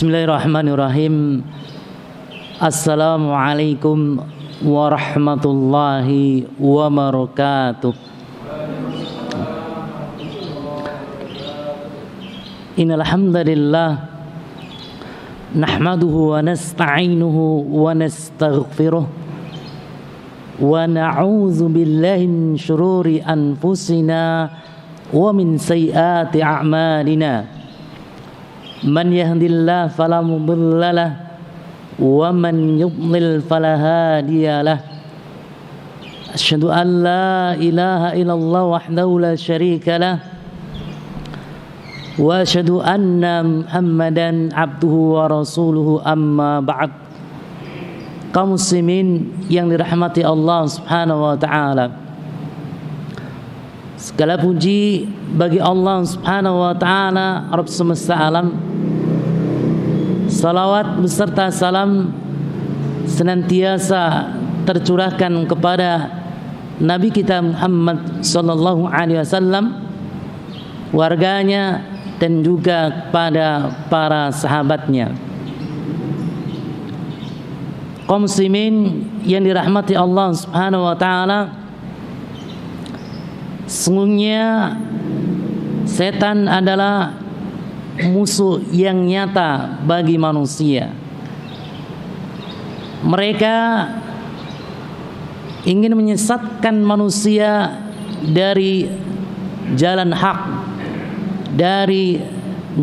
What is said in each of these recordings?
Bismillahirrahmanirrahim. Assalamualaikum warahmatullahi wabarakatuh. Innal hamdalillah nahmaduhu wa nasta'inuhu wa nastaghfiruh wa na'udzu billahi min shururi anfusina wa min sayyiati a'malina. Man yahdihillahu fala mudilla lahu wa man yudlil fala hadiya lahu. Asyhadu an la ilaha illallah wahdahu la syarika lahu wa asyhadu anna Muhammadan abduhu wa rasuluhu, amma ba'd. Kaum muslimin yang dirahmati Allah Subhanahu wa taala, segala puji bagi Allah Subhanahu wa taala, Rabb semesta alam. Salawat beserta salam senantiasa tercurahkan kepada Nabi kita Muhammad sallallahu alaihi wasallam, warganya dan juga kepada para sahabatnya. Kaum muslimin yang dirahmati Allah Subhanahu wa taala, sesungguhnya setan adalah musuh yang nyata bagi manusia. Mereka ingin menyesatkan manusia dari jalan hak, dari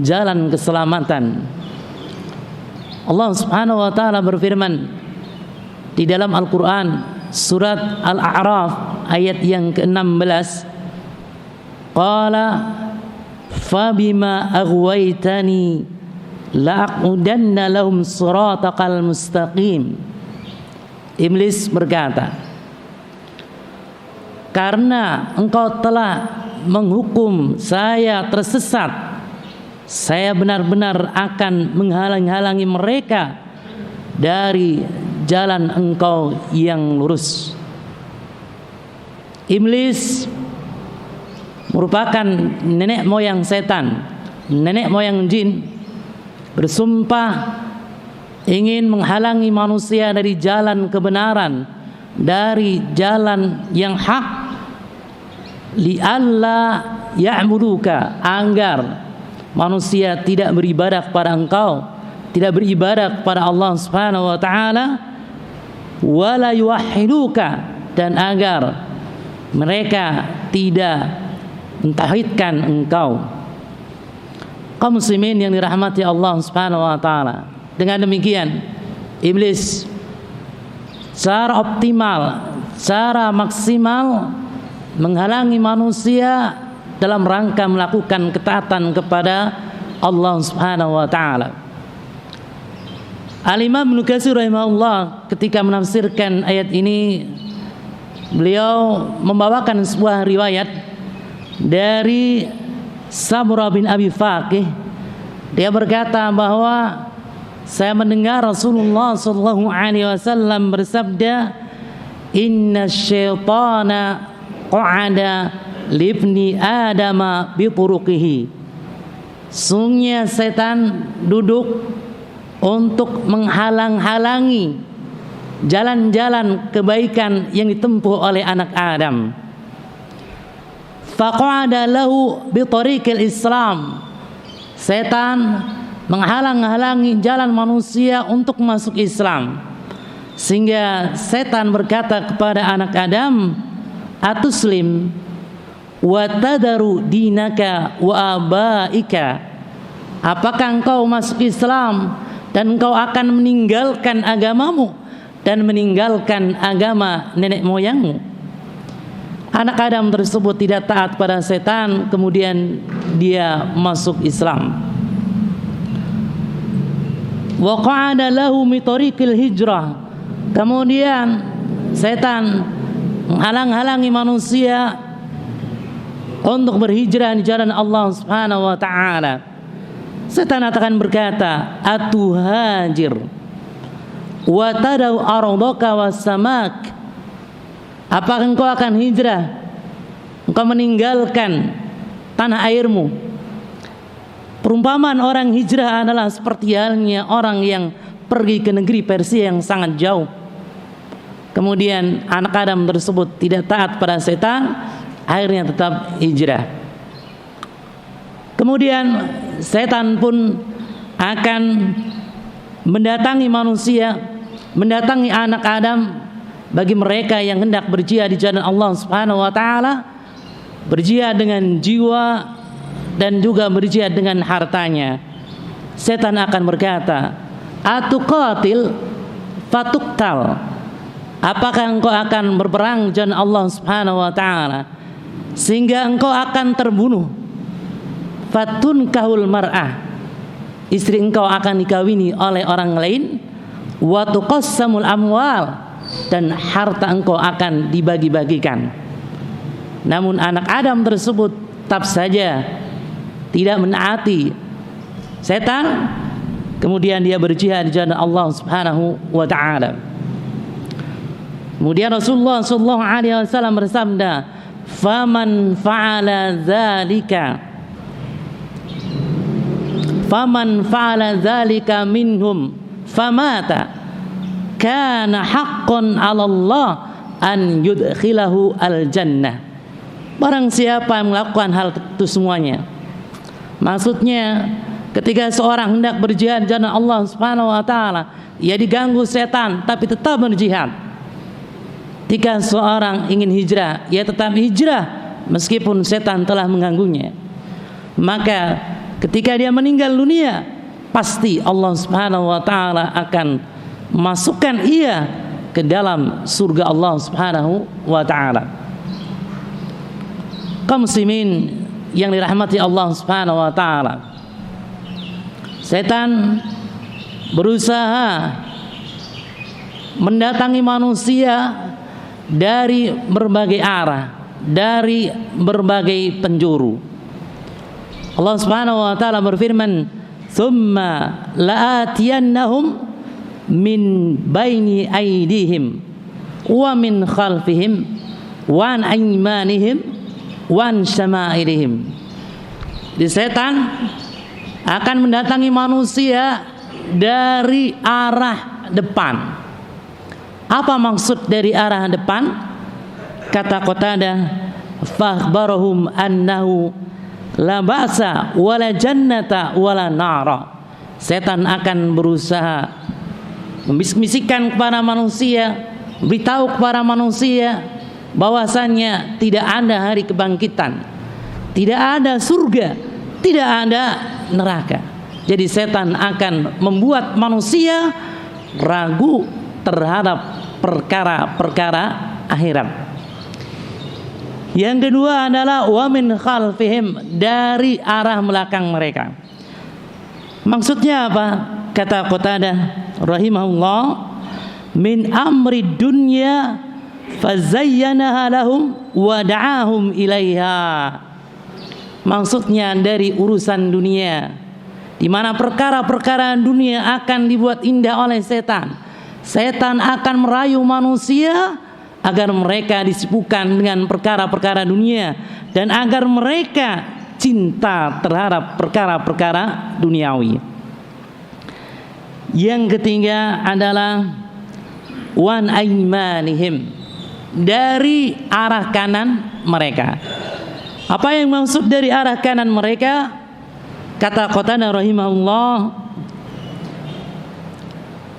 jalan keselamatan. Allah Subhanahu wa taala berfirman di dalam Al-Qur'an surat Al-A'raf ayat yang ke-16, qala fabima aghwaytani la'aqudanna lahum siratakal mustaqim. Iblis berkata, karena engkau telah menghukum saya tersesat, saya benar-benar akan menghalang-halangi mereka dari jalan engkau yang lurus. Iblis merupakan nenek moyang setan, nenek moyang jin, bersumpah ingin menghalangi manusia dari jalan kebenaran, dari jalan yang hak, li'alla ya'buduka, agar manusia tidak beribadah kepada engkau, tidak beribadah kepada Allah Subhanahu wa taala, wala yuwahhiduka, dan agar mereka tidak mentauhidkan engkau. Kaum muslimin yang dirahmati Allah Subhanahu wa taala, dengan demikian iblis secara optimal, secara maksimal menghalangi manusia dalam rangka melakukan ketaatan kepada Allah Subhanahu wa taala. Al-Imam Ibnu Katsir rahimahullah ketika menafsirkan ayat ini, beliau membawakan sebuah riwayat dari Samurah bin Abi Faqih. Dia berkata bahwa saya mendengar Rasulullah sallallahu alaihi wasallam bersabda, inna syaitana qa'ada libni adama bi turuqihi. Sungguhnya setan duduk untuk menghalang-halangi jalan-jalan kebaikan yang ditempuh oleh anak Adam. Faqa'ada lahu bi tariqil Islam. Setan menghalang-halangi jalan manusia untuk masuk Islam, sehingga setan berkata kepada anak Adam, atuslim wa tadaru dinaka wa abaika. Apakah engkau masuk Islam dan engkau akan meninggalkan agamamu dan meninggalkan agama nenek moyangmu? Anak Adam tersebut tidak taat pada setan, kemudian dia masuk Islam. Wa qa'ada lahu mi tariqil hijrah. Kemudian setan menghalang-halangi manusia untuk berhijrah di jalan Allah Subhanahu wa taala. Setan akan berkata, atuhajir wa tadau ardaka was samak. Apakah engkau akan hijrah, engkau meninggalkan tanah airmu Perumpamaan orang hijrah adalah seperti halnya orang yang pergi ke negeri Persia yang sangat jauh. Kemudian anak Adam tersebut tidak taat pada setan, akhirnya tetap hijrah. Kemudian setan pun akan mendatangi manusia, mendatangi anak Adam bagi mereka yang hendak berjihad di jalan Allah Subhanahu wa taala, berjihad dengan jiwa dan juga berjihad dengan hartanya. Setan akan berkata, "Atuqatil fatuktal." Apakah engkau akan berperang jalan Allah Subhanahu wa taala sehingga engkau akan terbunuh? Fatun kahul mar'ah, istri engkau akan dikawini oleh orang lain. Wa tuqassamul amwal, dan harta engkau akan dibagi-bagikan. Namun anak Adam tersebut tetap saja tidak menaati setan, kemudian dia berjihad di jalan Allah Subhanahu wa taala. Kemudian Rasulullah sallallahu alaihi wasallam bersabda, "Faman fa'ala dzalika minhum famata kana haqqan 'ala Allah an yudkhilahu al-jannah." Barang siapa yang melakukan hal itu semuanya, maksudnya ketika seorang hendak berjihad di jalan Allah Subhanahu wa taala, ia diganggu setan tapi tetap berjihad. Ketika seorang ingin hijrah, ia tetap hijrah meskipun setan telah mengganggunya. Maka ketika dia meninggal dunia, pasti Allah Subhanahu wa taala akan masukkan ia ke dalam surga Allah Subhanahu wa taala. Kaum muslimin yang dirahmati Allah Subhanahu wa taala, setan berusaha mendatangi manusia dari berbagai arah, dari berbagai penjuru. Allah Subhanahu wa taala berfirman, "Tsumma la'atiyannahum min baini aydihim wa min khalfihim wa an aymanihim wa an syama'ilihim." Di setan akan mendatangi manusia dari arah depan. Apa maksud dari arah depan? Kata Qatadah, "Fakhbarahum annahu la ba'sa wala jannata wala nara." Setan akan berusaha membisik-bisikkan kepada manusia, beritahu kepada manusia bahwasannya tidak ada hari kebangkitan, tidak ada surga, tidak ada neraka. Jadi setan akan membuat manusia ragu terhadap perkara-perkara akhirat. Yang kedua adalah wa min khalfihim, dari arah belakang mereka. Maksudnya apa? Kata Qatadah rahimahullah, min amri dunya fazayyanaha lahum wa da'ahum ilaiha. Maksudnya dari urusan dunia, di mana perkara-perkara dunia akan dibuat indah oleh setan. Setan akan merayu manusia agar mereka disibukkan dengan perkara-perkara dunia dan agar mereka cinta terhadap perkara-perkara duniawi. Yang ketiga adalah wan aymanihim, dari arah kanan mereka. Apa yang maksud dari arah kanan mereka? Kata Qatadah rahimahullah,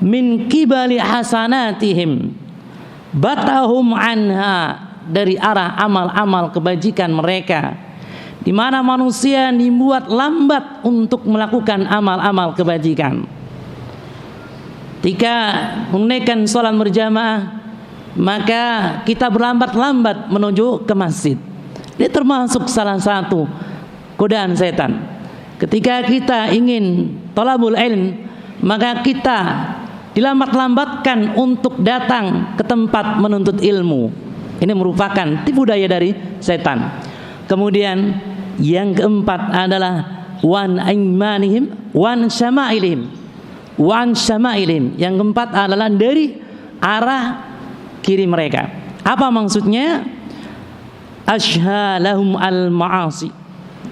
min kibali hasanatihim batahum anha, dari arah amal-amal kebajikan mereka, di mana manusia dibuat lambat untuk melakukan amal-amal kebajikan. Ketika menunaikan sholat berjamaah, maka kita berlambat-lambat menuju ke masjid. Ini termasuk salah satu godaan setan. Ketika kita ingin thalabul ilm, maka kita dilambat-lambatkan untuk datang ke tempat menuntut ilmu. Ini merupakan tipu daya dari setan. Kemudian yang keempat adalah wan aymanihim wan syama'ilihim. Wan syama'ilihim, yang keempat adalah dari arah kiri mereka. Apa maksudnya? Ashhalahum al-ma'asi.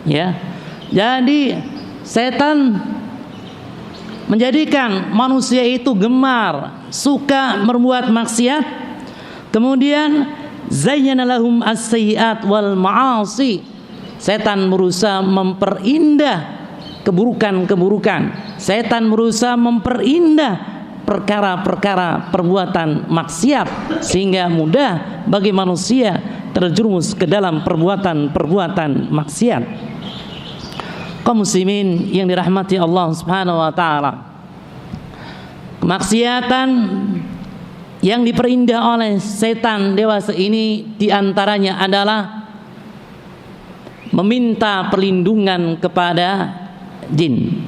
Ya. Jadi setan menjadikan manusia itu gemar, suka berbuat maksiat. Kemudian zayyana lahum as-sayyi'at wal ma'asi. Setan berusaha memperindah keburukan-keburukan. Setan berusaha memperindah perkara-perkara perbuatan maksiat, sehingga mudah bagi manusia terjerumus ke dalam perbuatan-perbuatan maksiat. Kaum muslimin yang dirahmati Allah Subhanahu wa taala, kemaksiatan yang diperindah oleh setan dewasa ini diantaranya adalah meminta perlindungan kepada jin.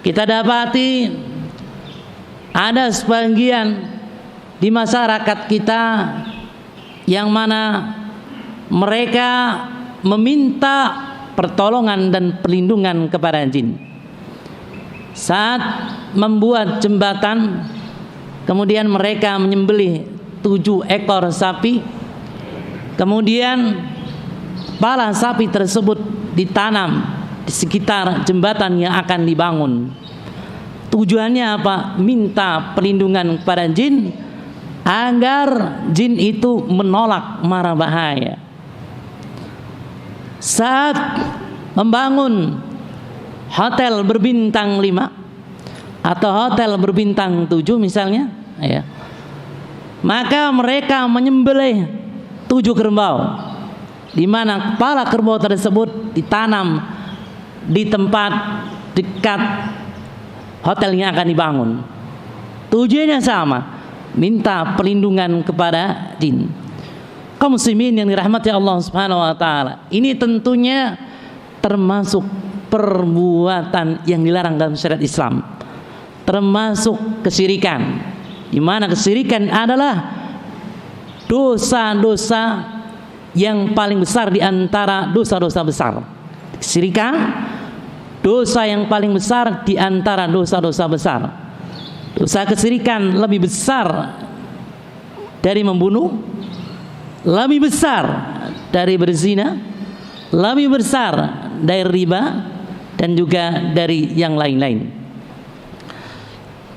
Kita dapati ada sebagian di masyarakat kita yang mana mereka meminta pertolongan dan perlindungan kepada jin. Saat membuat jembatan, kemudian mereka menyembelih 7 ekor sapi, kemudian kepala sapi tersebut ditanam di sekitar jembatan yang akan dibangun. Tujuannya apa? Minta perlindungan kepada jin agar jin itu menolak mara bahaya. Saat membangun hotel berbintang 5 atau hotel berbintang 7 misalnya, ya, maka mereka menyembelih 7 kerbau, di mana kepala kerbau tersebut ditanam di tempat dekat hotel yang akan dibangun. Tujuannya sama, minta perlindungan kepada jin. Kaum muslimin yang dirahmati Allah Subhanahu wa taala, ini tentunya termasuk perbuatan yang dilarang dalam syariat Islam, termasuk kesyirikan, di mana kesyirikan adalah dosa-dosa yang paling besar di antara dosa-dosa besar. Kesyirikan dosa yang paling besar di antara dosa-dosa besar. Dosa kesyirikan lebih besar dari membunuh, lebih besar dari berzina, lebih besar dari riba, dan juga dari yang lain-lain.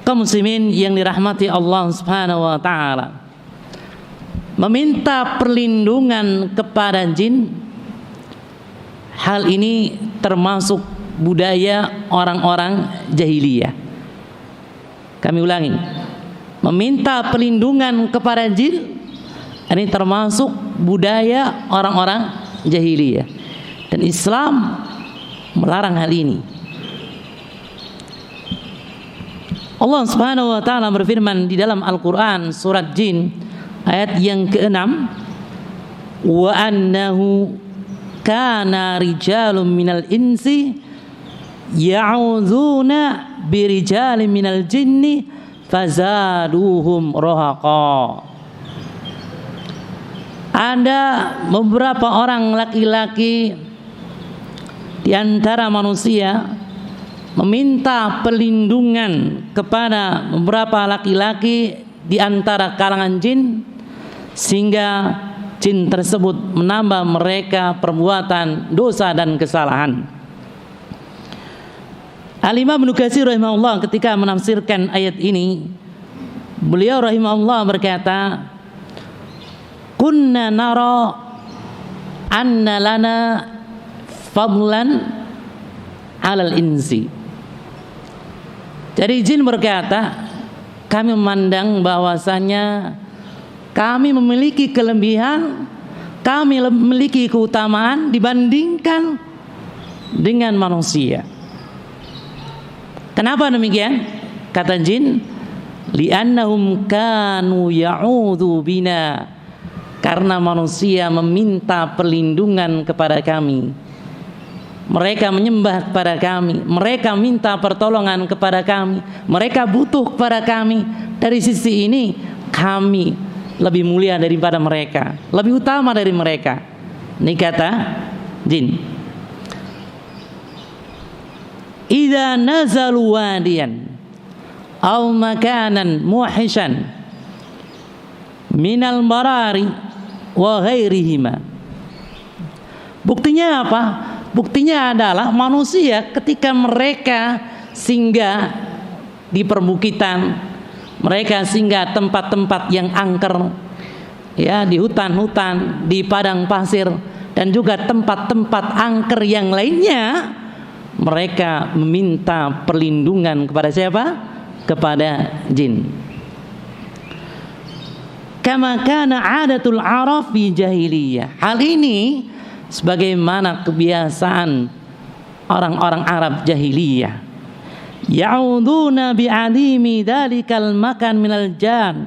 Kaum muslimin yang dirahmati Allah Subhanahu wa taala, meminta perlindungan kepada jin, hal ini termasuk budaya orang-orang jahiliyah. Kami ulangi, meminta perlindungan kepada jin ini termasuk budaya orang-orang jahiliyah, dan Islam melarang hal ini. Allah Subhanahu wa taala berfirman di dalam Al-Qur'an surat Jin ayat yang ke-6, wa annahu kana rijalun minal insi ya'udzuna birijalin minal jinni fazaduhum rahaqa. Ada beberapa orang laki-laki di antara manusia meminta perlindungan kepada beberapa laki-laki di antara kalangan jin, sehingga jin tersebut menambah mereka perbuatan dosa dan kesalahan. Al-Imam Ibnu Katsir rahimahullah ketika menafsirkan ayat ini, beliau rahimahullah berkata, kunna nara anna lana fadlan 'alal insi. Jadi jin berkata, kami memandang bahwasanya kami memiliki kelebihan, kami memiliki keutamaan dibandingkan dengan manusia. Kenapa demikian? Kata jin, li'annahum kanu ya'udzu bina, karena manusia meminta perlindungan kepada kami, mereka menyembah kepada kami, mereka minta pertolongan kepada kami, mereka butuh kepada kami. Dari sisi ini kami lebih mulia daripada mereka, lebih utama dari mereka. Ini kata jin. Idza nazalu wadiyan aw makanan muhishan minal marari wa ghairihima. Buktinya apa? Buktinya adalah manusia ketika mereka singgah di perbukitan, mereka singgah tempat-tempat yang angker, ya, di hutan-hutan, di padang pasir, dan juga tempat-tempat angker yang lainnya, mereka meminta perlindungan kepada siapa? Kepada jin. Kama kana 'adatul Arab fi jahiliyah. Hal ini sebagaimana kebiasaan orang-orang Arab jahiliyah. Ya'uduna bi'alimi dalikal makan minal jan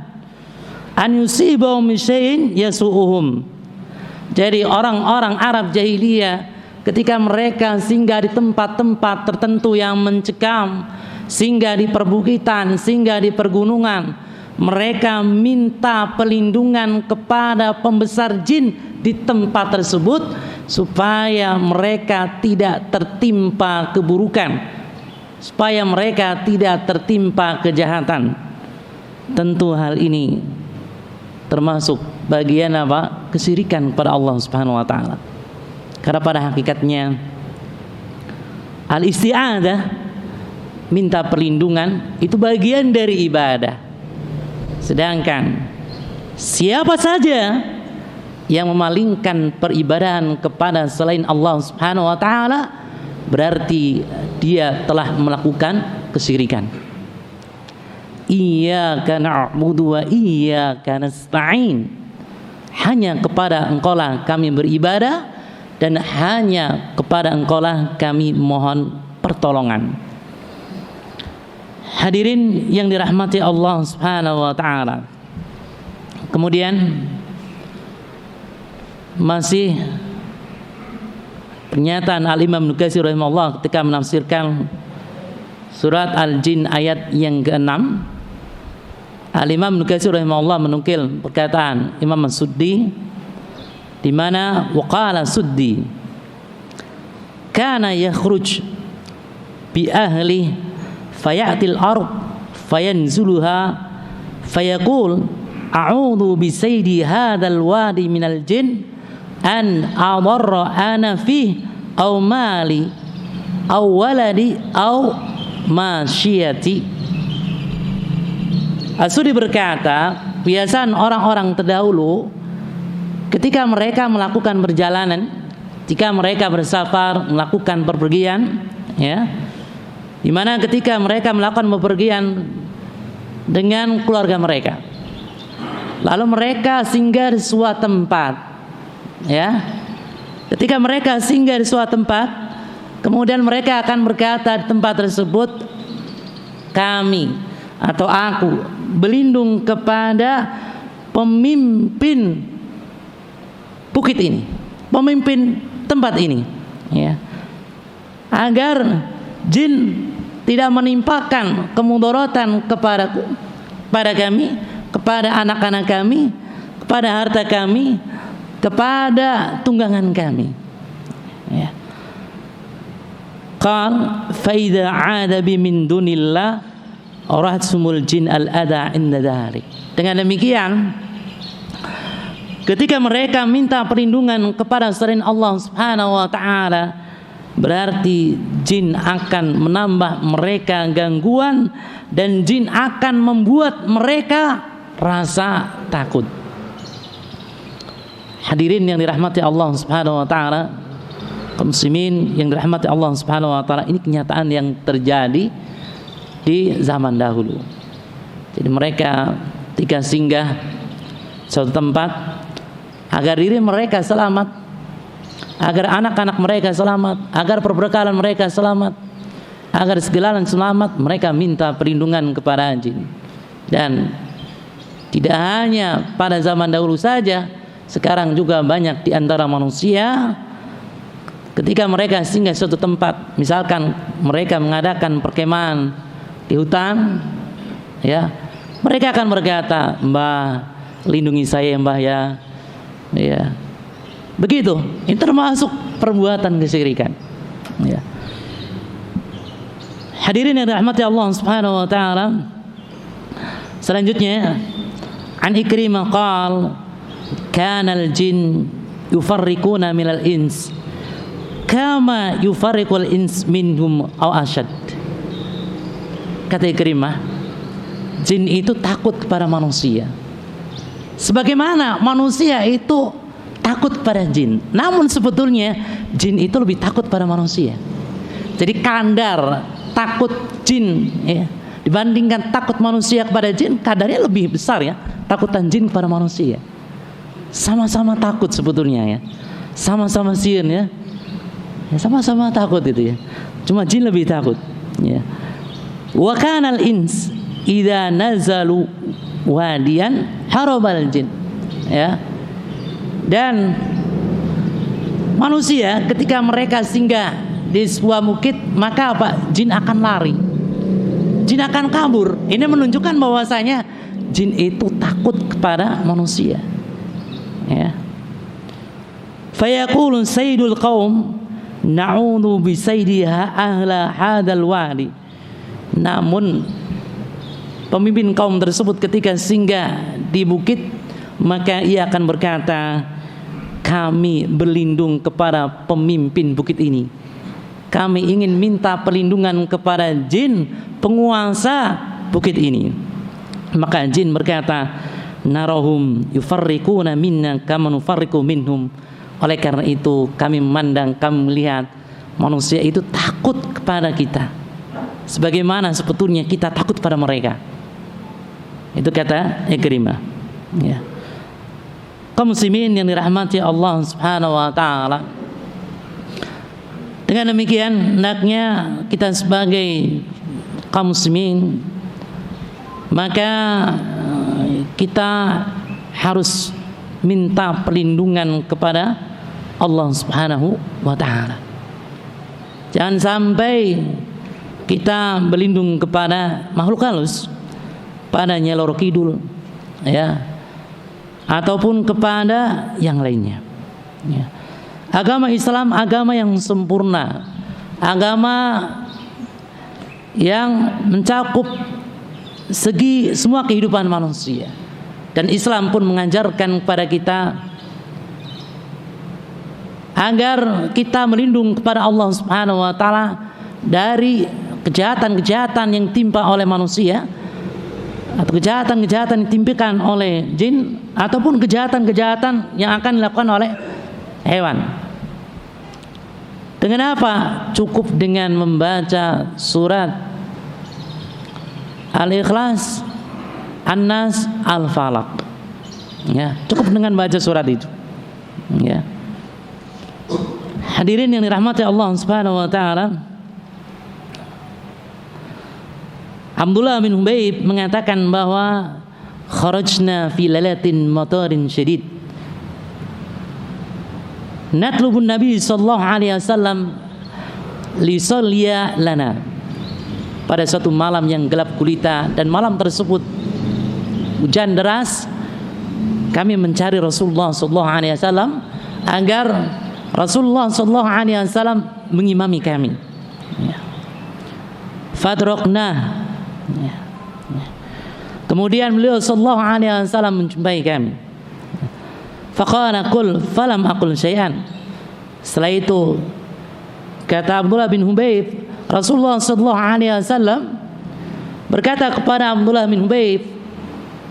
an yusibahum bisyai'in yasu'uhum. Jadi orang-orang Arab jahiliyah ketika mereka singgah di tempat-tempat tertentu yang mencekam, singgah di perbukitan, singgah di pergunungan, mereka minta perlindungan kepada pembesar jin di tempat tersebut supaya mereka tidak tertimpa keburukan, supaya mereka tidak tertimpa kejahatan. Tentu hal ini termasuk bagian apa? Kesyirikan kepada Allah Subhanahu wa taala. Karena pada hakikatnya al-isti'adzah, minta perlindungan, itu bagian dari ibadah. Sedangkan siapa saja yang memalingkan peribadahan kepada selain Allah Subhanahu wa taala, berarti dia telah melakukan kesyirikan. Iyyaka na'budu wa iyyaka nasta'in. Hanya kepada Engkaulah kami beribadah dan hanya kepada Engkaulah kami mohon pertolongan. Hadirin yang dirahmati Allah Subhanahu wa taala. Kemudian masih pernyataan Al-Imam Ibnu Katsir rahimahullah ketika menafsirkan surat Al-Jin ayat yang ke-6. Al-Imam Ibnu Katsir rahimahullah menukil perkataan Imam As-Suddi di mana waqala Suddi kana yakhruj bi ahli fayatil ard fayanzuluha fayaqul a'udzu bi saydi hadzal wadi minal jin an adarra ana fi aw mali aw waladi aw masyiyati. As-Suddi berkata, kebiasaan orang-orang terdahulu ketika mereka melakukan perjalanan, jika mereka bersafar, melakukan perpergian, ya, di mana ketika mereka melakukan bepergian dengan keluarga mereka, lalu mereka singgah di suatu tempat, ya, ketika mereka singgah di suatu tempat, kemudian mereka akan berkata di tempat tersebut, kami atau aku berlindung kepada pemimpin bukit ini, pemimpin tempat ini, ya, agar jin tidak menimpakan kemudaratan kepada kami, kepada anak-anak kami, kepada harta kami, kepada tunggangan kami, ya. Qal fa idza 'ada bi min dunillah Orasumul jin al-adha inda dhalik. Dengan demikian, ketika mereka minta perlindungan kepada selain Allah Subhanahu wa taala, berarti jin akan menambah mereka gangguan dan jin akan membuat mereka rasa takut. Hadirin yang dirahmati Allah Subhanahu wa taala, kaum muslimin yang dirahmati Allah Subhanahu wa taala, ini kenyataan yang terjadi di zaman dahulu. Jadi mereka ketika singgah suatu tempat, agar diri mereka selamat, agar anak-anak mereka selamat, agar perbekalan mereka selamat, agar segala selamat, mereka minta perlindungan kepada jin. Dan tidak hanya pada zaman dahulu saja, sekarang juga banyak di antara manusia ketika mereka singgah suatu tempat, misalkan mereka mengadakan perkemahan di hutan, ya, mereka akan berkata, Mbah, lindungi saya Mbah, ya, ya, begitu. Ini termasuk perbuatan kesyirikan, ya. Hadirin yang dirahmati Allah Subhanahu wa taala, selanjutnya an Ikrimah qal kana al-jin yufarriquna minal ins kama yufarriqul ins minhum aw asyad. Kata Ikrimah, jin itu takut kepada manusia sebagaimana manusia itu takut pada jin. Namun sebetulnya jin itu lebih takut pada manusia. Jadi kadar takut jin ya, dibandingkan takut manusia kepada jin, kadarnya lebih besar ya, takutan jin kepada manusia. Sama-sama takut sebetulnya ya, sama-sama jin ya, sama-sama takut itu ya, cuma jin lebih takut ya. Wa kanal ins idza nazalu wadiyan harabal jin ya. Dan manusia ketika mereka singgah di sebuah bukit, maka apa? Jin akan lari, jin akan kabur. Ini menunjukkan bahwasanya jin itu takut kepada manusia ya. Fayaqulu sayyidul qaum na'udzu bi sayyidiha ahla hadzal wadi. Namun pemimpin kaum tersebut ketika singgah di bukit, maka ia akan berkata, kami berlindung kepada pemimpin bukit ini. Kami ingin minta perlindungan kepada jin penguasa bukit ini. Maka jin berkata, narahum yufarriquna minna kama nufarriqu minhum. Oleh karena itu kami memandang, kami melihat manusia itu takut kepada kita sebagaimana sebetulnya kita takut pada mereka. Itu kata Ikrimah ya. Kaum muslimin yang dirahmati Allah Subhanahu wa taala, dengan demikian hendaknya kita sebagai kaum muslimin, maka kita harus minta perlindungan kepada Allah Subhanahu wa taala. Jangan sampai kita berlindung kepada makhluk halus, pada Nyelor Kidul ya, ataupun kepada yang lainnya ya. Agama Islam agama yang sempurna, agama yang mencakup segi semua kehidupan manusia. Dan Islam pun mengajarkan kepada kita agar kita melindung kepada Allah Subhanahu wa taala dari kejahatan-kejahatan yang timpa oleh manusia, atau kejahatan-kejahatan yang ditimpakan oleh jin, ataupun kejahatan-kejahatan yang akan dilakukan oleh hewan. Dengan apa? Cukup dengan membaca surat Al-Ikhlas, An-Nas, Al-Falaq ya, cukup dengan baca surat itu ya. Hadirin yang dirahmati Allah Subhanahu wa taala, Abdullah bin Hubayb mengatakan bahwa kharajna fi lailatin matarin syadid natlubun Nabi sallallahu alaihi wasallam li salliya lana. Pada suatu malam yang gelap gulita dan malam tersebut hujan deras, kami mencari Rasulullah sallallahu alaihi wasallam agar Rasulullah sallallahu alaihi wasallam mengimami kami ya. Fadrokna ya. Kemudian beliau sallallahu alaihi wasallam menjumpai kami. Faqala qul falam aqul syai'an. Setelah itu kata Abdullah bin Hubayb, Rasulullah sallallahu alaihi wasallam berkata kepada Abdullah bin Hubayb,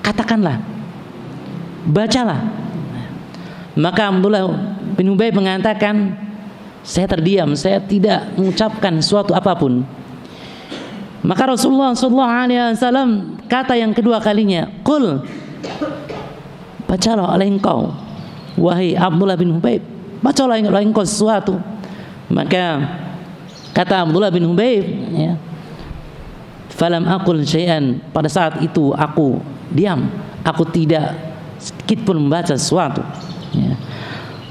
katakanlah, bacalah. Maka Abdullah bin Hubayb mengatakan, saya terdiam, saya tidak mengucapkan suatu apapun. Maka Rasulullah SAW kata yang kedua kalinya, qul, bacalah oleh engkau, wahai Abdullah bin Hubayb, bacalah oleh engkau sesuatu. Maka kata Abdullah bin Hubayb ya, falam aqul syai'an, pada saat itu aku diam, aku tidak sedikit pun membaca sesuatu ya.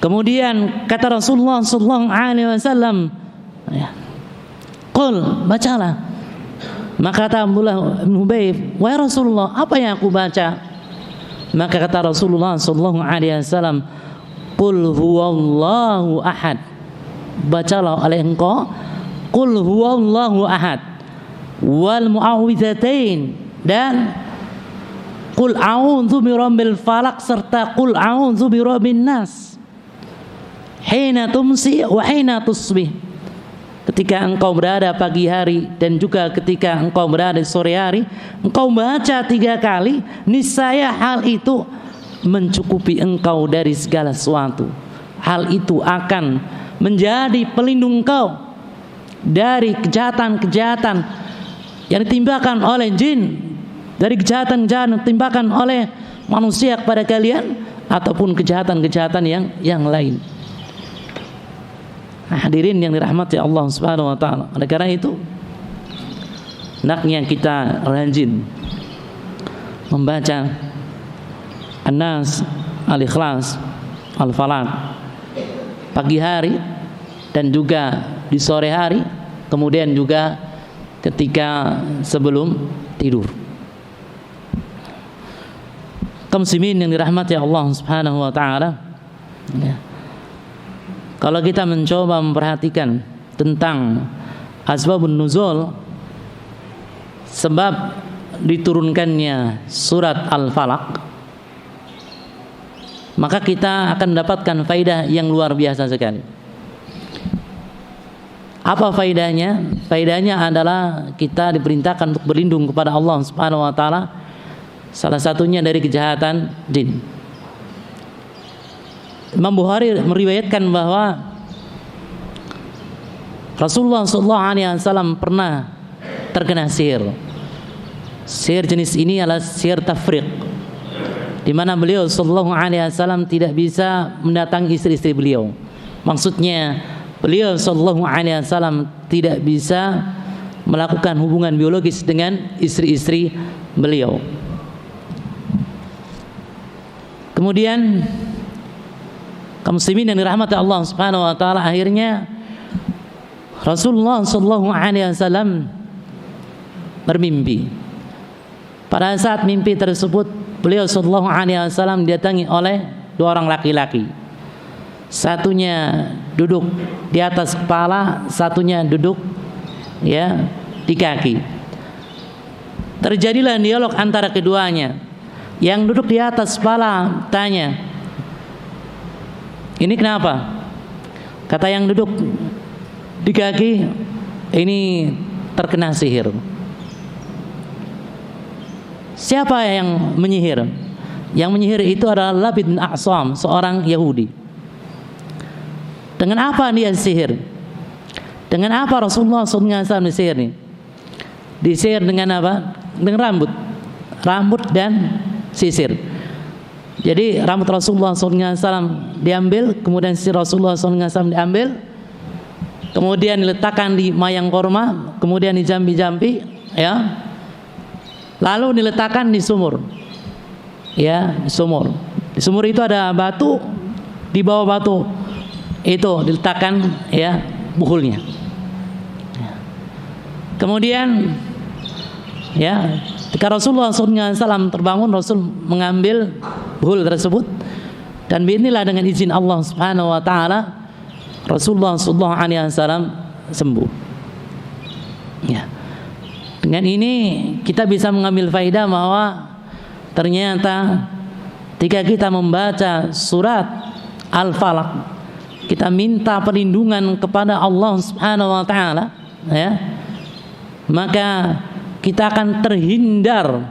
Kemudian kata Rasulullah SAW ya, qul, bacalah. Maka kata Abdullah bin Hubayb, wahai Rasulullah, apa yang aku baca? Maka kata Rasulullah SAW, qul huwallahu ahad, bacalah oleh engkau qul huwallahu ahad wal mu'awwidzatain, dan qul a'udzu birabbil falaq serta qul a'udzu birabbin nas. hina tumsi wa hina tusbih. Ketika engkau berada pagi hari dan juga ketika engkau berada sore hari, engkau baca 3 kali, niscaya hal itu mencukupi engkau dari segala sesuatu. Hal itu akan menjadi pelindung engkau dari kejahatan-kejahatan yang ditimpakan oleh jin, dari kejahatan-kejahatan yang ditimpakan oleh manusia kepada kalian, ataupun kejahatan-kejahatan yang lain. Nah, hadirin yang dirahmati Allah Subhanahu wa taala. Oleh karena itu, hendaknya kita rajin membaca An-Nas, Al-Ikhlas, Al-Falaq pagi hari dan juga di sore hari, kemudian juga ketika sebelum tidur. Kaum muslimin yang dirahmati Allah Subhanahu wa taala, ya. Kalau kita mencoba memperhatikan tentang asbabun nuzul, sebab diturunkannya surat Al-Falaq, maka kita akan mendapatkan faidah yang luar biasa sekali. Apa faidahnya? Faidahnya adalah kita diperintahkan untuk berlindung kepada Allah Subhanahu wa taala, salah satunya dari kejahatan jin. Imam Bukhari meriwayatkan bahwa Rasulullah SAW pernah terkena sihir. Sihir jenis ini adalah sihir tafriq, di mana beliau sallallahu alaihi wasallam tidak bisa mendatangi istri-istri beliau. Maksudnya beliau sallallahu alaihi wasallam tidak bisa melakukan hubungan biologis dengan istri-istri beliau. Kemudian kaum muslimin yang dirahmati Allah Subhanahu wa taala, akhirnya Rasulullah sallallahu alaihi wasallam bermimpi. Pada saat mimpi tersebut, beliau sallallahu alaihi wasallam didatangi oleh 2 orang laki-laki. Satunya duduk di atas kepala, satunya duduk di kaki. Terjadilah dialog antara keduanya. Yang duduk di atas kepala tanya, "Ini kenapa?" Kata yang duduk di kaki, "Ini terkena sihir." Siapa yang menyihir? Yang menyihir itu adalah Labid bin A'sam, seorang Yahudi. Dengan apa dia sihir? Dengan apa Rasulullah SAW disihir ini? Disihir dengan apa? Dengan rambut dan sisir. Jadi rambut Rasulullah SAW diambil, kemudian sisir Rasulullah SAW diambil, kemudian diletakkan di mayang korma, kemudian dijampi-jampi, lalu diletakkan di sumur. Di sumur. Di sumur itu ada batu, di bawah batu itu diletakkan buhulnya. Kemudian ketika Rasulullah SAW terbangun, Rasul mengambil buhul tersebut, dan biinilah dengan izin Allah Subhanahu wa taala Rasulullah SAW sembuh. Dengan ini kita bisa mengambil faedah bahwa ternyata ketika kita membaca surat Al-Falaq, kita minta perlindungan kepada Allah Subhanahu wa taala, maka kita akan terhindar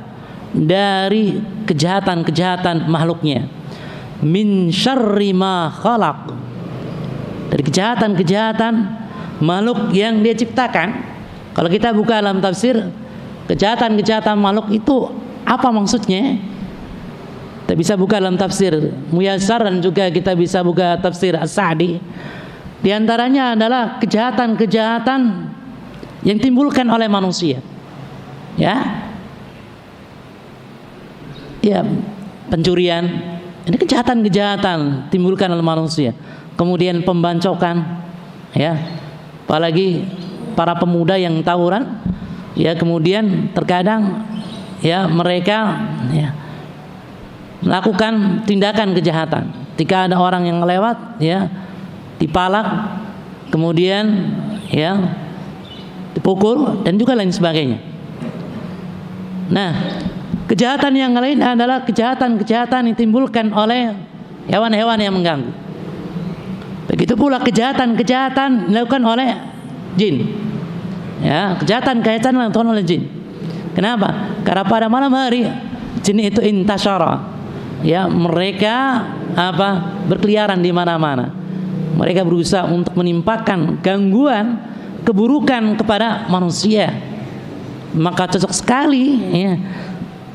dari kejahatan-kejahatan makhluknya. Min syarri ma khalaq, dari kejahatan-kejahatan makhluk yang dia ciptakan. Kalau kita buka dalam tafsir, kejahatan-kejahatan makhluk itu apa maksudnya? Kita bisa buka dalam tafsir Muyassar, dan juga kita bisa buka tafsir As-Sa'di. Di antaranya adalah kejahatan-kejahatan yang timbulkan oleh manusia. Pencurian, ini kejahatan-kejahatan timbulkan oleh manusia. Kemudian pembancokan, apalagi para pemuda yang tawuran, kemudian terkadang mereka melakukan tindakan kejahatan. Ketika ada orang yang lewat, dipalak, kemudian dipukul, dan juga lain sebagainya. Nah, kejahatan yang lain adalah kejahatan-kejahatan yang ditimbulkan oleh hewan-hewan yang mengganggu. Begitu pula kejahatan-kejahatan dilakukan oleh jin. Ya, kejahatan-kejahatan dilakukan oleh jin. Kenapa? Karena pada malam hari jin itu intasyara. Ya, mereka berkeliaran di mana-mana. Mereka berusaha untuk menimpakan gangguan, keburukan kepada manusia. Maka cocok sekali ya,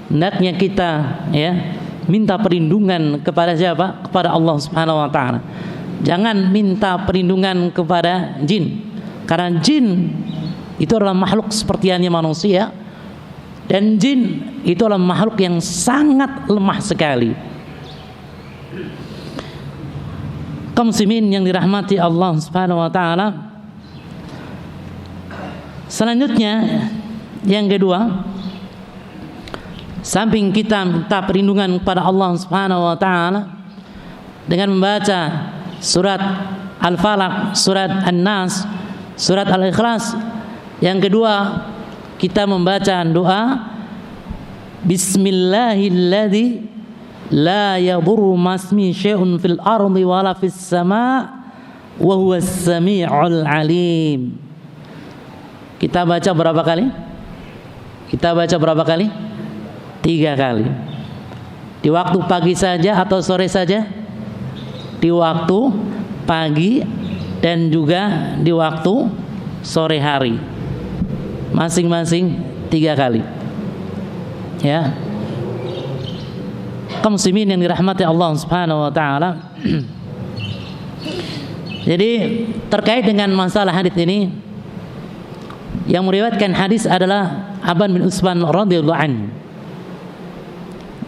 hendaknya kita ya minta perlindungan kepada siapa? Kepada Allah Subhanahu wa taala. Jangan minta perlindungan kepada jin. Karena jin itu adalah makhluk sepertiannya manusia, dan jin itu adalah makhluk yang sangat lemah sekali. Kaum muslimin yang dirahmati Allah Subhanahu wa taala. Selanjutnya yang kedua, samping kita minta perlindungan kepada Allah Subhanahu wa taala dengan membaca surat Al-Falaq, surat An-Nas, surat Al-Ikhlas, yang kedua kita membaca doa Bismillahilladzi la yadurru masmi syai'un fil ardi wala fis sama' wa huwas sami'ul alim. Kita baca berapa kali? Kita baca berapa kali? 3 kali. Di waktu pagi saja atau sore saja? Di waktu pagi dan juga di waktu sore hari. Masing-masing 3 kali. Ya. Kaum muslimin yang dirahmati Allah Subhanahu wa taala. Jadi terkait dengan masalah hadis ini, yang meriwayatkan hadis adalah Aban bin Utsman radhiyallahu anhu.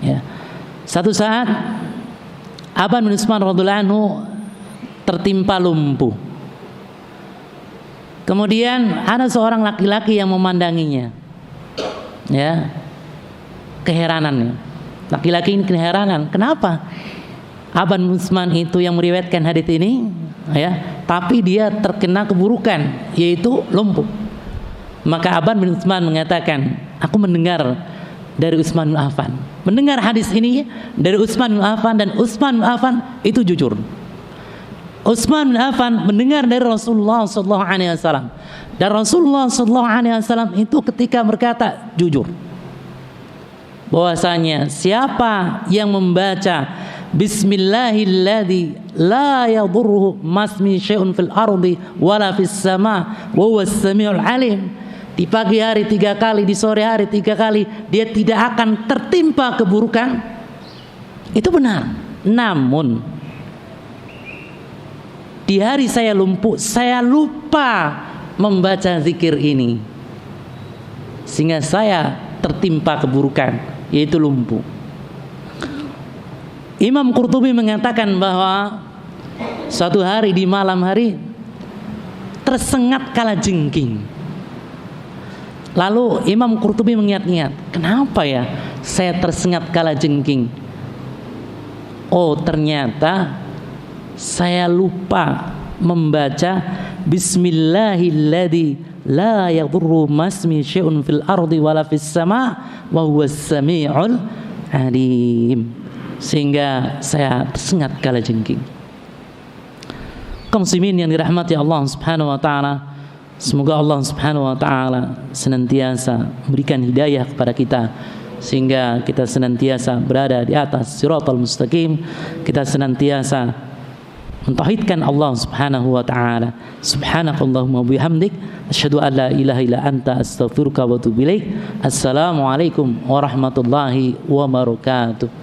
Ya. Satu saat Aban bin Utsman radhiyallahu anhu tertimpa lumpuh. Kemudian ada seorang laki-laki yang memandanginya. Ya. Keheranannya. Laki-laki ini keheranan, kenapa Aban bin Utsman itu yang meriwayatkan hadis ini, ya, tapi dia terkena keburukan yaitu lumpuh. Maka Aban bin Utsman mengatakan, aku mendengar dari Utsman bin Affan. Mendengar hadis ini dari Utsman bin Affan, dan Utsman bin Affan itu jujur. Utsman bin Affan mendengar dari Rasulullah sallallahu alaihi wasallam. Dan Rasulullah sallallahu alaihi wasallam itu ketika berkata jujur, bahwasanya siapa yang membaca Bismillahilladzi la yadurru masmi syai'un fil ardi wala fis sama' wa huwas samiul alim, di pagi hari 3 kali, di sore hari 3 kali, dia tidak akan tertimpa keburukan. Itu benar. Namun di hari saya lumpuh, saya lupa membaca zikir ini, sehingga saya tertimpa keburukan, yaitu lumpuh. Imam Qurtubi mengatakan bahwa suatu hari di malam hari tersengat kalajengking. Lalu Imam Qurtubi mengingat-ingat, kenapa ya saya tersengat kalajengking? Oh, ternyata saya lupa membaca Bismillahilladzi la yadurru masmi syai'un fil ardi wala fis sama' wa huwas sami'ul alim, sehingga saya tersengat kalajengking. Kaum muslimin yang dirahmati Allah Subhanahu wa taala, semoga Allah Subhanahu wa taala senantiasa memberikan hidayah kepada kita, sehingga kita senantiasa berada di atas siratal mustaqim, kita senantiasa mentauhidkan Allah Subhanahu wa taala. Subhanakallahumma wa bihamdik, asyhadu an la ilaha illa anta, astaghfiruka wa atubu ilaik. Assalamualaikum warahmatullahi wabarakatuh.